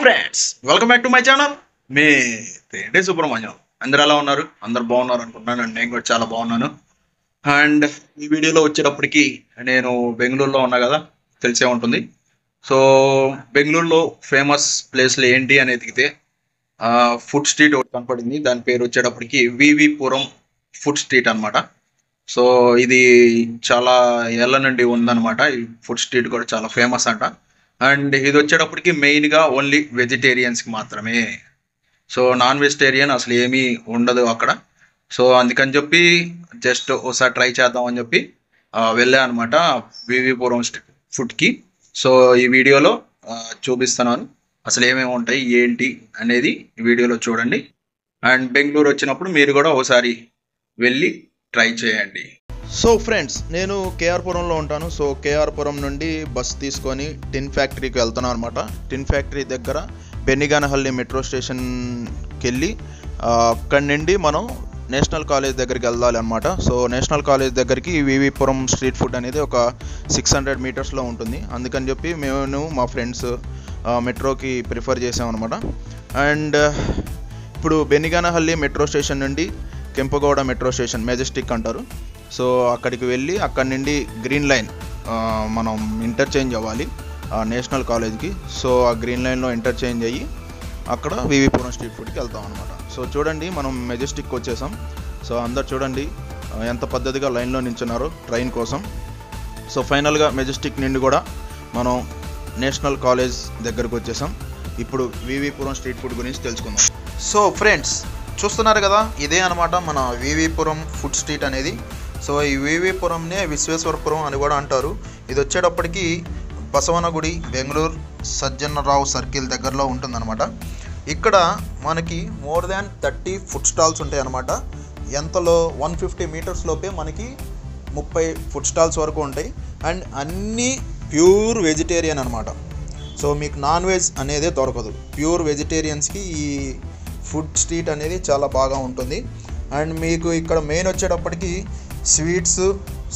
Friends, welcome back to my channel. మీ తేడే సుబ్రహ్మణ్యం. అందరు ఎలా ఉన్నారు? అందరు బాగున్నారు అనుకుంటున్నాను. నేను కూడా చాలా బాగున్నాను. అండ్ ఈ వీడియోలో వచ్చేటప్పటికి నేను బెంగళూరులో ఉన్నా కదా, తెలిసే ఉంటుంది. సో బెంగళూరులో ఫేమస్ ప్లేస్లు ఏంటి అని ఎతికితే ఫుడ్ స్ట్రీట్ ఒకటి కనపడింది. దాని పేరు వచ్చేటప్పటికి వివిపురం ఫుడ్ స్ట్రీట్ అనమాట. సో ఇది చాలా ఏళ్ళ నుండి ఉందన్నమాట. ఈ ఫుడ్ స్ట్రీట్ కూడా చాలా ఫేమస్ అంట. అండ్ ఇది వచ్చేటప్పటికి మెయిన్గా ఓన్లీ వెజిటేరియన్స్కి మాత్రమే. సో నాన్ వెజిటేరియన్ అసలు ఏమీ ఉండదు అక్కడ. సో అందుకని చెప్పి జస్ట్ ఒకసారి ట్రై చేద్దాం అని చెప్పి వెళ్ళా అనమాట వివిపురం ఫుడ్కి. సో ఈ వీడియోలో చూపిస్తున్నాను అసలు ఏమేమి ఉంటాయి ఏంటి అనేది ఈ వీడియోలో చూడండి. అండ్ బెంగళూరు వచ్చినప్పుడు మీరు కూడా ఒకసారి వెళ్ళి ట్రై చేయండి. సో ఫ్రెండ్స్, నేను కేఆర్పురంలో ఉంటాను. సో కేఆర్పురం నుండి బస్ తీసుకొని టిన్ ఫ్యాక్టరీకి వెళ్తున్నాను అనమాట. టిన్ ఫ్యాక్టరీ దగ్గర బెన్నిగానహల్లి మెట్రో స్టేషన్కి వెళ్ళి అక్కడి నుండి మనం నేషనల్ కాలేజ్ దగ్గరికి వెళ్ళాలి అనమాట. సో నేషనల్ కాలేజ్ దగ్గరికి వివిపురం స్ట్రీట్ ఫుడ్ అనేది ఒక 600 మీటర్స్లో ఉంటుంది. అందుకని చెప్పి మేము మా ఫ్రెండ్స్ మెట్రోకి ప్రిఫర్ చేసామన్నమాట. అండ్ ఇప్పుడు బెన్నిగానహల్లి మెట్రో స్టేషన్ నుండి కెంపగౌడ మెట్రో స్టేషన్, మెజెస్టిక్ అంటారు. సో అక్కడికి వెళ్ళి అక్కడి నుండి గ్రీన్ లైన్ మనం ఇంటర్చేంజ్ అవ్వాలి నేషనల్ కాలేజ్కి. సో ఆ గ్రీన్ లైన్లో ఇంటర్చేంజ్ అయ్యి అక్కడ వివిపురం స్ట్రీట్ ఫుడ్కి వెళ్తాం అనమాట. సో చూడండి, మనం మెజెస్టిక్ వచ్చేసాం. సో అందరు చూడండి ఎంత పద్ధతిగా లైన్లో నించున్నారు ట్రైన్ కోసం. సో ఫైనల్గా మెజెస్టిక్ నుండి కూడా మనం నేషనల్ కాలేజ్ దగ్గరకు వచ్చేసాం. ఇప్పుడు వివిపురం స్ట్రీట్ ఫుడ్ గురించి తెలుసుకుందాం. సో ఫ్రెండ్స్, చూస్తున్నారు కదా, ఇదే అనమాట మన వివిపురం ఫుడ్ స్ట్రీట్ అనేది. సో ఈ వివిపురంనే విశ్వేశ్వరపురం అని కూడా అంటారు. ఇది వచ్చేటప్పటికి బసవనగుడి, బెంగళూరు సజ్జనరావు సర్కిల్ దగ్గరలో ఉంటుందన్నమాట. ఇక్కడ మనకి మోర్ దాన్ 30 ఫుడ్ స్టాల్స్ ఉంటాయి అన్నమాట. ఎంతలో 150 మీటర్స్ లోపే మనకి 30 ఫుడ్ స్టాల్స్ వరకు ఉంటాయి. అండ్ అన్నీ ప్యూర్ వెజిటేరియన్ అనమాట. సో మీకు నాన్ వెజ్ అనేదే దొరకదు. ప్యూర్ వెజిటేరియన్స్కి ఈ ఫుడ్ స్ట్రీట్ అనేది చాలా బాగా ఉంటుంది. అండ్ మీకు ఇక్కడ మెయిన్ వచ్చేటప్పటికి sweets,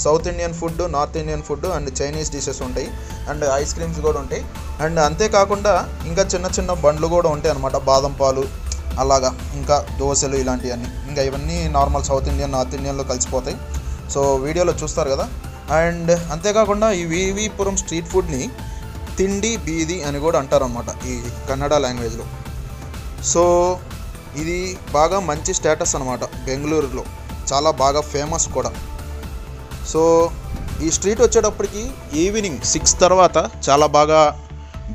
south Indian food, north Indian food and Chinese dishes ఉంటాయి. అండ్ ఐస్ క్రీమ్స్ కూడా ఉంటాయి. అండ్ అంతేకాకుండా ఇంకా చిన్న చిన్న బండ్లు కూడా ఉంటాయి అన్నమాట. బాదం పాలు అలాగా, ఇంకా దోశలు ఇలాంటివన్నీ, ఇంకా ఇవన్నీ నార్మల్ సౌత్ ఇండియన్, నార్త్ ఇండియన్లో కలిసిపోతాయి. సో వీడియోలో చూస్తారు కదా. అండ్ అంతేకాకుండా ఈ వివిపురం స్ట్రీట్ ఫుడ్ని తిండి బీది అని కూడా అంటారనమాట ఈ కన్నడ లాంగ్వేజ్లో. సో ఇది బాగా మంచి స్టేటస్ అనమాట. బెంగళూరులో చాలా బాగా ఫేమస్ కూడా. సో ఈ స్ట్రీట్ వచ్చేటప్పటికి ఈవినింగ్ 6 తర్వాత చాలా బాగా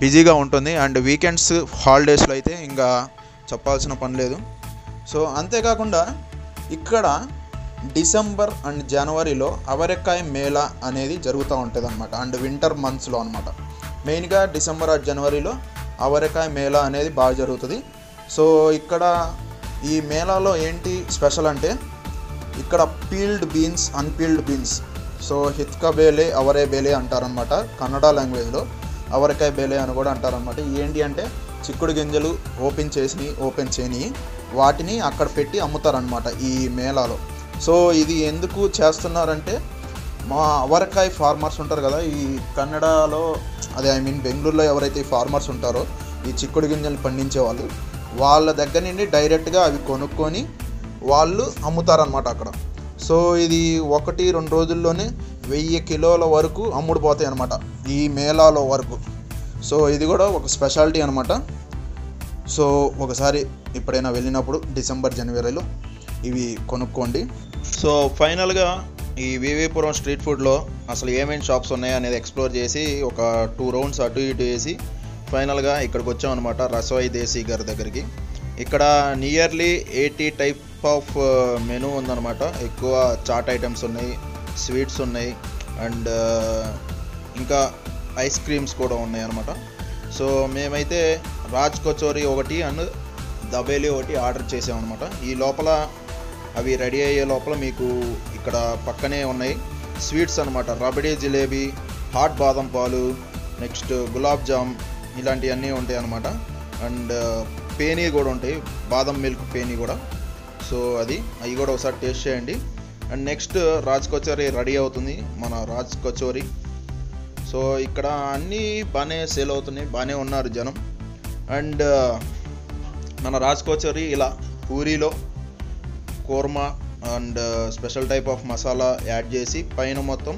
బిజీగా ఉంటుంది. అండ్ వీకెండ్స్, హాలిడేస్లో అయితే ఇంకా చెప్పాల్సిన పని లేదు. సో అంతేకాకుండా ఇక్కడ డిసెంబర్ అండ్ జనవరిలో అవరెక్కాయ మేళా అనేది జరుగుతూ ఉంటుంది అనమాట. అండ్ వింటర్ మంత్స్లో అనమాట. మెయిన్గా డిసెంబర్ ఆర్ జనవరిలో అవరెక్కాయ మేళా అనేది బాగా జరుగుతుంది. సో ఇక్కడ ఈ మేళాలో ఏంటి స్పెషల్ అంటే, ఇక్కడ పీల్డ్ బీన్స్, అన్పీల్డ్ బీన్స్, సో హిత్కా బేలే, అవరే బేలే అంటారనమాట కన్నడ లాంగ్వేజ్లో. అవరకాయ బేలే అని కూడా అంటారనమాట. ఏంటి అంటే చిక్కుడు గింజలు ఓపెన్ చేయని వాటిని అక్కడ పెట్టి అమ్ముతారనమాట ఈ మేళాలో. సో ఇది ఎందుకు చేస్తున్నారంటే, మా అవరకాయ ఫార్మర్స్ ఉంటారు కదా ఈ కన్నడలో, అదే బెంగళూరులో ఎవరైతే ఈ ఫార్మర్స్ ఉంటారో, ఈ చిక్కుడు గింజలు పండించే వాళ్ళు, వాళ్ళ దగ్గర నుండి డైరెక్ట్గా అవి కొనుక్కొని వాళ్ళు అమ్ముతారనమాట అక్కడ. సో ఇది 1-2 రోజుల్లోనే 1000 కిలోల వరకు అమ్ముడుపోతాయి అనమాట ఈ మేళాలో వరకు. సో ఇది కూడా ఒక స్పెషాలిటీ అనమాట. సో ఒకసారి ఎప్పుడైనా వెళ్ళినప్పుడు డిసెంబర్ జనవరిలో ఇవి కొనుక్కోండి. సో ఫైనల్గా ఈ వివిపురం స్ట్రీట్ ఫుడ్లో అసలు ఏమేమి షాప్స్ ఉన్నాయో అనేది ఎక్స్ప్లోర్ చేసి ఒక 2 రౌండ్స్ అటు ఇటు వేసి ఫైనల్గా ఇక్కడికి వచ్చామన్నమాట, రసోయి దేశీ గారి దగ్గరికి. ఇక్కడ నియర్లీ 80 టైప్ ఆఫ్ మెనూ ఉందన్నమాట. ఎక్కువ చాట్ ఐటమ్స్ ఉన్నాయి, స్వీట్స్ ఉన్నాయి, అండ్ ఇంకా ఐస్ క్రీమ్స్ కూడా ఉన్నాయి అన్నమాట. సో మేమైతే రాజ్ కచోరీ ఒకటి అండ్ దబేలి ఒకటి ఆర్డర్ చేసామన్నమాట. ఈ లోపల అవి రెడీ అయ్యే లోపల మీకు ఇక్కడ పక్కనే ఉన్నాయి స్వీట్స్ అనమాట. రబడీ జిలేబీ, హాట్ బాదం పాలు, నెక్స్ట్ గులాబ్ జామ్, ఇలాంటివన్నీ ఉంటాయి అన్నమాట. అండ్ పేనీ కూడా ఉంటాయి, బాదం మిల్క్ పేనీ కూడా. సో అవి కూడా ఒకసారి టేస్ట్ చేయండి. And next Raj kachori ready అవుతుంది, మన రాజ్ కచోరీ. సో ఇక్కడ అన్నీ బాగానే సేల్ అవుతున్నాయి, బాగానే ఉన్నారు జనం. అండ్ మన రాజ్ కచోరీ ఇలా పూరీలో korma and special type of masala add చేసి పైన మొత్తం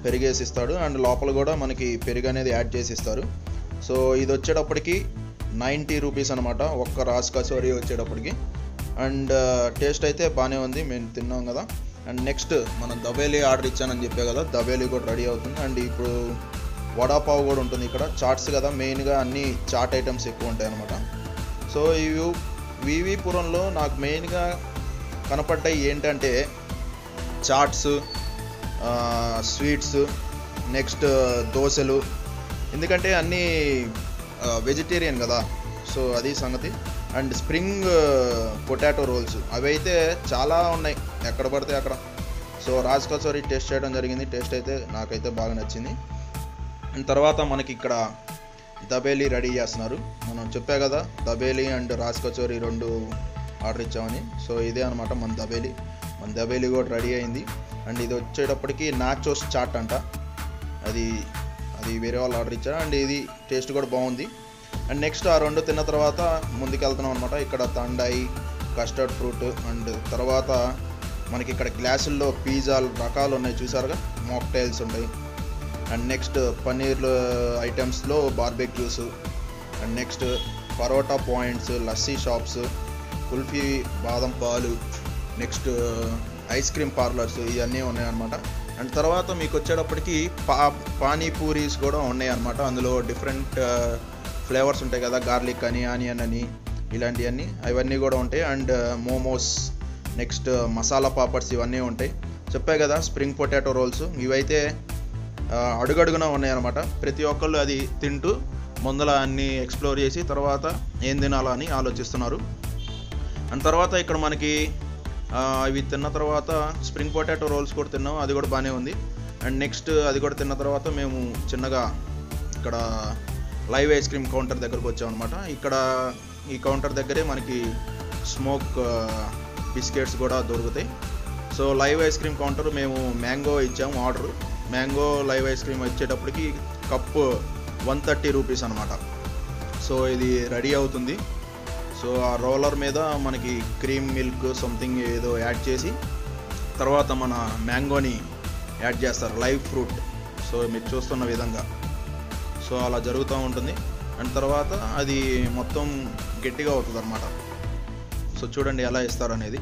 పెరిగేసి ఇస్తాడు అండ్ లోపల కూడా మనకి పెరుగు అనేది యాడ్ చేసి ఇస్తారు. సో ఇది వచ్చేటప్పటికి 90 రూపీస్ అనమాట ఒక్క రాజ్ కచోరీ వచ్చేటప్పటికి. అండ్ టేస్ట్ అయితే బాగానే ఉంది, మేము తిన్నాం కదా. అండ్ నెక్స్ట్ మనం దబేలి ఆర్డర్ ఇచ్చానని చెప్పే కదా, దబేలి కూడా రెడీ అవుతుంది. అండ్ ఇప్పుడు వడాపావ్ కూడా ఉంటుంది. ఇక్కడ చాట్స్ కదా మెయిన్గా, అన్ని చాట్ ఐటమ్స్ ఎక్కువ ఉంటాయి అనమాట. సో ఇవి వివిపురంలో నాకు మెయిన్గా కనపడ్డాయి ఏంటంటే చాట్స్, స్వీట్స్, నెక్స్ట్ దోశలు, ఎందుకంటే అన్నీ వెజిటేరియన్ కదా, సో అది సంగతి. అండ్ స్ప్రింగ్ పొటాటో రోల్స్ అవి అయితే చాలా ఉన్నాయి ఎక్కడ పడితే అక్కడ. సో రాజ్ కచోరీ టేస్ట్ చేయడం జరిగింది, టేస్ట్ అయితే నాకైతే బాగా నచ్చింది. అండ్ తర్వాత మనకి ఇక్కడ దబేలి రెడీ చేస్తున్నారు. మనం చెప్పా కదా దబేలి అండ్ రాజ్ కచోరీ 2 ఆర్డర్ ఇచ్చామని. సో ఇదే అనమాట మన దబేలి కూడా రెడీ అయింది. అండ్ ఇది వచ్చేటప్పటికి నాచోస్ చాట్ అంట, అది వేరే వాళ్ళు ఆర్డర్ ఇచ్చారు. అండ్ ఇది టేస్ట్ కూడా బాగుంది. అండ్ నెక్స్ట్ ఆ 2 తిన్న తర్వాత ముందుకు వెళ్తున్నాం అనమాట. ఇక్కడ తండాయి, కస్టర్డ్ ఫ్రూట్, అండ్ తర్వాత మనకి ఇక్కడ గ్లాసుల్లో పిజ్జాలు రకాలు ఉన్నాయి చూసారుగా, మాక్టైల్స్ ఉంటాయి. అండ్ నెక్స్ట్ పన్నీర్ ఐటమ్స్లో barbecues, and next parotta points, lassi shops, kulfi బాదం పాలు, నెక్స్ట్ ఐస్ క్రీమ్ పార్లర్స్, ఇవన్నీ ఉన్నాయన్నమాట. అండ్ తర్వాత మీకు వచ్చేటప్పటికి పానీపూరీస్ కూడా ఉన్నాయి అన్నమాట. అందులో డిఫరెంట్ ఫ్లేవర్స్ ఉంటాయి కదా, గార్లిక్ అని, ఆనియన్ అని, ఇలాంటివన్నీ అవన్నీ కూడా ఉంటాయి. అండ్ మోమోస్, నెక్స్ట్ మసాలా పాపడ్స్, ఇవన్నీ ఉంటాయి. చెప్పా కదా స్ప్రింగ్ పొటాటో రోల్స్, ఇవైతే అడుగడుగునా ఉన్నాయన్నమాట. ప్రతి ఒక్కళ్ళు అది తింటూ ముందల అన్నీ ఎక్స్ప్లోర్ చేసి తర్వాత ఏం తినాలా అని ఆలోచిస్తున్నారు. అండ్ తర్వాత ఇక్కడ మనకి ఇవి తిన్న తర్వాత స్ప్రింగ్ పొటాటో రోల్స్ కూడా తిన్నాం, అది కూడా బాగానే ఉంది. అండ్ నెక్స్ట్ అది కూడా తిన్న తర్వాత మేము చిన్నగా ఇక్కడ లైవ్ ఐస్ క్రీమ్ కౌంటర్ దగ్గరకు వచ్చామన్నమాట. ఇక్కడ ఈ కౌంటర్ దగ్గరే మనకి స్మోక్ బిస్కెట్స్ కూడా దొరుకుతాయి. So live ice cream counter మేము మ్యాంగో ఇచ్చాము order. Mango live ice cream వచ్చేటప్పటికి కప్పు 130 రూపీస్ అనమాట. సో ఇది రెడీ అవుతుంది. సో ఆ రోలర్ మీద మనకి క్రీమ్ మిల్క్ సంథింగ్ ఏదో యాడ్ చేసి తర్వాత మన మ్యాంగోని యాడ్ చేస్తారు, లైవ్ ఫ్రూట్. సో మీరు చూస్తున్న విధంగా సో అలా జరుగుతూ ఉంటుంది. అండ్ తర్వాత అది మొత్తం గట్టిగా అవుతుంది అనమాట. సో చూడండి ఎలా ఇస్తారు అనేది.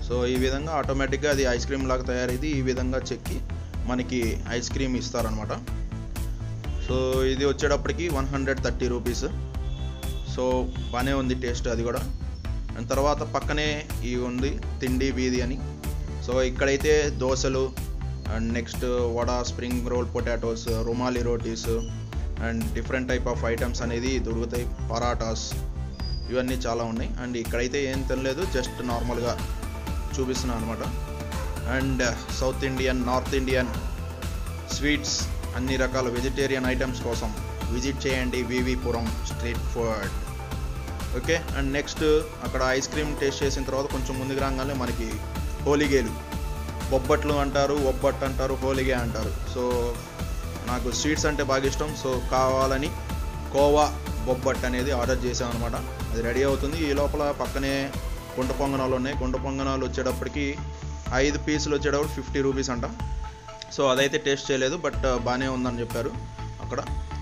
సో ఈ విధంగా ఆటోమేటిక్గా అది ఐస్ క్రీమ్ లాగా తయారైంది. ఈ విధంగా చెక్కి మనకి ఐస్ క్రీమ్ ఇస్తారనమాట. సో ఇది వచ్చేటప్పటికి 130 రూపీస్. సో బాగానే ఉంది టేస్ట్ అది కూడా. అండ్ తర్వాత పక్కనే ఇవి ఉంది తిండి వీధి అని. సో ఇక్కడైతే దోశలు and next vada, spring roll potatoes, rumali rotis and different type of items అనేది దొరుకుతాయి, పరాటాస్, ఇవన్నీ చాలా ఉన్నాయి. అండ్ ఇక్కడైతే ఏం తినలేదు, జస్ట్ నార్మల్గా చూపిస్తున్నాను అనమాట. And south Indian, north Indian sweets, అన్ని రకాల వెజిటేరియన్ ఐటమ్స్ కోసం విజిట్ చేయండి వివిపురం street food. Okay. And next అక్కడ ఐస్ క్రీమ్ టేస్ట్ చేసిన తర్వాత కొంచెం ముందుకు రాగానే మనకి హోలిగేలు, బొబ్బట్లు అంటారు, ఒబ్బట్టు అంటారు, హోలిగే అంటారు. సో నాకు స్వీట్స్ అంటే బాగా ఇష్టం. సో కావాలని కోవా బొబ్బట్టు అనేది ఆర్డర్ చేసాం అనమాట. అది రెడీ అవుతుంది. ఈ లోపల పక్కనే గుంట పొంగనాలు ఉన్నాయి. గుంట పొంగనాలు వచ్చేటప్పటికి 5 పీసులు వచ్చేటప్పుడు 50 రూపీస్ అంట. సో అదైతే టేస్ట్ చేయలేదు, బట్ బాగానే ఉందని చెప్పారు అక్కడ.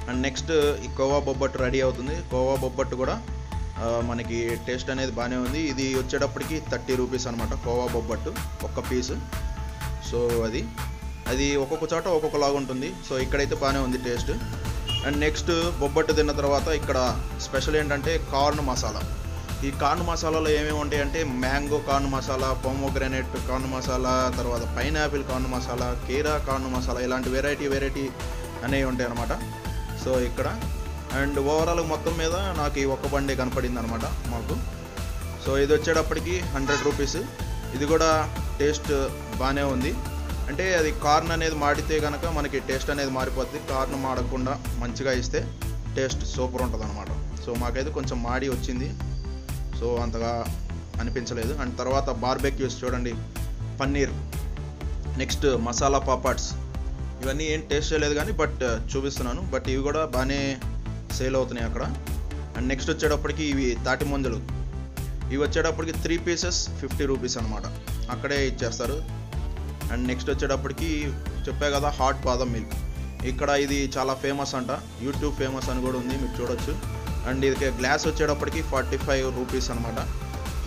అండ్ నెక్స్ట్ ఈ కోవా బొబ్బట్టు రెడీ అవుతుంది. కోవా బొబ్బట్టు కూడా మనకి టేస్ట్ అనేది బాగానే ఉంది. ఇది వచ్చేటప్పటికి 30 రూపీస్ అనమాట కోవా బొబ్బట్టు ఒక్క పీసు. సో అది ఒక్కొక్క చోట ఒక్కొక్కలాగా ఉంటుంది. సో ఇక్కడైతే బాగానే ఉంది టేస్ట్. అండ్ నెక్స్ట్ బొబ్బట్టు తిన్న తర్వాత ఇక్కడ స్పెషల్ ఏంటంటే కార్న్ మసాలా. ఈ కార్న్ మసాలాలో ఏమేమి ఉంటాయంటే mango corn masala, pomegranate corn masala, తర్వాత పైనాపిల్ కార్న్ మసాలా, కీరా కార్న్ మసాలా, ఇలాంటి వెరైటీ అనేవి ఉంటాయి అన్నమాట. సో ఇక్కడ అండ్ ఓవరాల్ మొత్తం మీద నాకు ఈ ఒక్క బండి కనపడింది అనమాట మాకు. సో ఇది వచ్చేటప్పటికి 100 రూపీస్. ఇది కూడా టేస్ట్ బాగానే ఉంది. అంటే అది కార్న్ అనేది మాడితే కనుక మనకి టేస్ట్ అనేది మారిపోద్ది. కార్న్ మాడకుండా మంచిగా ఇస్తే టేస్ట్ సూపర్ ఉంటుంది అనమాట. సో మాకైతే కొంచెం మాడి వచ్చింది, సో అంతగా అనిపించలేదు. అండ్ తర్వాత బార్బెక్యూస్ చూడండి, పన్నీర్, నెక్స్ట్ మసాలా పాపడ్స్, ఇవన్నీ ఏం టేస్ట్ చేయలేదు కానీ బట్ చూపిస్తున్నాను. బట్ ఇవి కూడా బాగానే సేల్ అవుతున్నాయి అక్కడ. అండ్ నెక్స్ట్ వచ్చేటప్పటికి ఇవి తాటి ముంజలు. ఇవి వచ్చేటప్పటికి 3 పీసెస్ 50 రూపీస్ అనమాట, అక్కడే ఇచ్చేస్తారు. అండ్ నెక్స్ట్ వచ్చేటప్పటికి చెప్పా కదా హాట్ బాదం మిల్క్. ఇక్కడ ఇది చాలా ఫేమస్ అంట, యూట్యూబ్ ఫేమస్ అని కూడా ఉంది, మీరు చూడొచ్చు. అండ్ ఇది గ్లాస్ వచ్చేటప్పటికి 45 రూపీస్ అనమాట,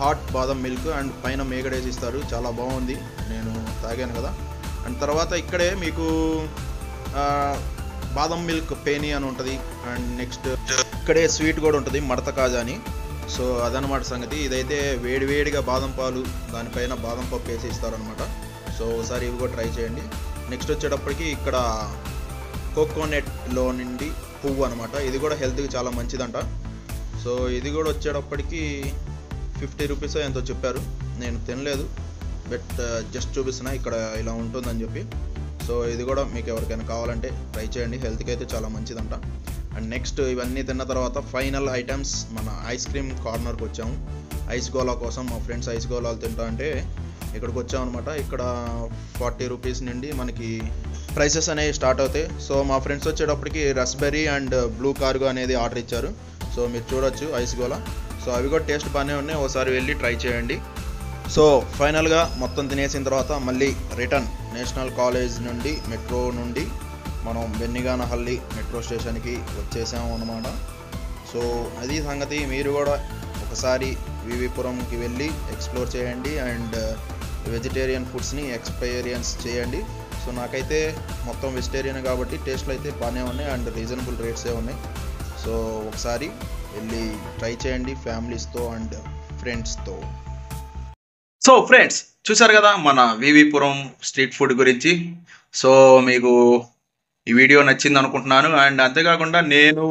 హాట్ బాదం మిల్క్. అండ్ పైన మేగడేసి ఇస్తారు, చాలా బాగుంది, నేను తాగాను కదా. అండ్ తర్వాత ఇక్కడే మీకు బాదం మిల్క్ పేని అని ఉంటుంది. అండ్ నెక్స్ట్ ఇక్కడే స్వీట్ కూడా ఉంటుంది, మడత కాజా అని. సో అదనమాట సంగతి. ఇదైతే వేడివేడిగా బాదం పాలు, దానిపైన బాదం పప్పు వేసి ఇస్తారనమాట. సో ఒకసారి ఇవి కూడా ట్రై చేయండి. నెక్స్ట్ వచ్చేటప్పటికి ఇక్కడ కోకోనట్లో నుండి పువ్వు అనమాట, ఇది కూడా హెల్త్కి చాలా మంచిదంట. సో ఇది కూడా వచ్చేటప్పటికి 50 రూపీస్ ఎంతో చెప్పారు, నేను తినలేదు, బట్ జస్ట్ చూపిస్తున్నా ఇక్కడ ఇలా ఉంటుందని చెప్పి. సో ఇది కూడా మీకు ఎవరికైనా కావాలంటే ట్రై చేయండి, హెల్త్కి అయితే చాలా మంచిదంట. అండ్ నెక్స్ట్ ఇవన్నీ తిన్న తర్వాత ఫైనల్ ఐటమ్స్ మన ఐస్ క్రీమ్ కార్నర్కి వచ్చాము. ఐస్ గోలా కోసం మా ఫ్రెండ్స్ ఐస్ గోలాలు తింటా అంటే ఇక్కడికి వచ్చామన్నమాట. ఇక్కడ 40 రూపీస్ నుండి మనకి ప్రైసెస్ అనేవి స్టార్ట్ అవుతాయి. సో మా ఫ్రెండ్స్ వచ్చేటప్పటికి రస్బెర్రీ అండ్ బ్లూ కార్గో అనేది ఆర్డర్ ఇచ్చారు. సో మీరు చూడొచ్చు ఐస్ గోలా. సో అవి కూడా టేస్ట్ బాగానే ఉన్నాయి, ఒకసారి వెళ్ళి ట్రై చేయండి. సో ఫైనల్గా మొత్తం తినేసిన తర్వాత మళ్ళీ రిటర్న్ నేషనల్ కాలేజ్ నుండి మెట్రో నుండి మనం బెన్నిగానహల్లి మెట్రో స్టేషన్కి వచ్చేసాము అన్నమాట. సో అది సంగతి. మీరు కూడా ఒకసారి వివిపురంకి వెళ్ళి ఎక్స్ప్లోర్ చేయండి అండ్ వెజిటేరియన్ ఫుడ్స్ని ఎక్స్పీరియన్స్ చేయండి. సో నాకైతే మొత్తం వెజిటేరియన్ కాబట్టి టేస్ట్లు అయితే బాగానే ఉన్నాయి అండ్ రీజనబుల్ రేట్సే ఉన్నాయి. సో ఒకసారి వెళ్ళి ట్రై చేయండి ఫ్యామిలీస్తో అండ్ ఫ్రెండ్స్తో. సో ఫ్రెండ్స్ చూసారు కదా మన వివిపురం స్ట్రీట్ ఫుడ్ గురించి. సో మీకు ఈ వీడియో నచ్చింది అనుకుంటున్నాను. అండ్ అంతేకాకుండా నేను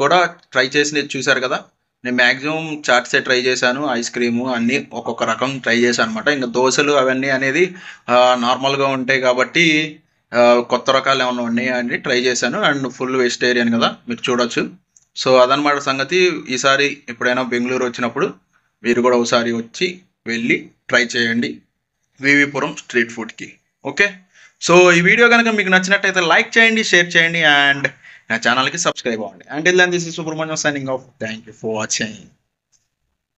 కూడా ట్రై చేసినది చూసారు కదా, నేను మ్యాక్సిమం చాట్సే ట్రై చేశాను, ఐస్ క్రీము అన్నీ ఒక్కొక్క రకం ట్రై చేశాను అనమాట. ఇంకా దోశలు అవన్నీ అనేది నార్మల్గా ఉంటాయి కాబట్టి కొత్త రకాలు ఏమైనా ఉన్నాయి అని ట్రై చేశాను. అండ్ ఫుల్ వెజిటేరియన్ కదా, మీరు చూడొచ్చు. సో అదనమాట సంగతి. ఈసారి ఎప్పుడైనా బెంగళూరు వచ్చినప్పుడు మీరు కూడా ఒకసారి వచ్చి వెళ్ళి ట్రై చేయండి వివిపురం స్ట్రీట్ ఫుడ్కి. ఓకే, సో ఈ వీడియో కనుక మీకు నచ్చినట్టయితే లైక్ చేయండి, షేర్ చేయండి అండ్ నా ఛానల్కి సబ్స్క్రైబ్ అవ్వండి. Until then this is Subrahmanyam signing off. Thank you for watching.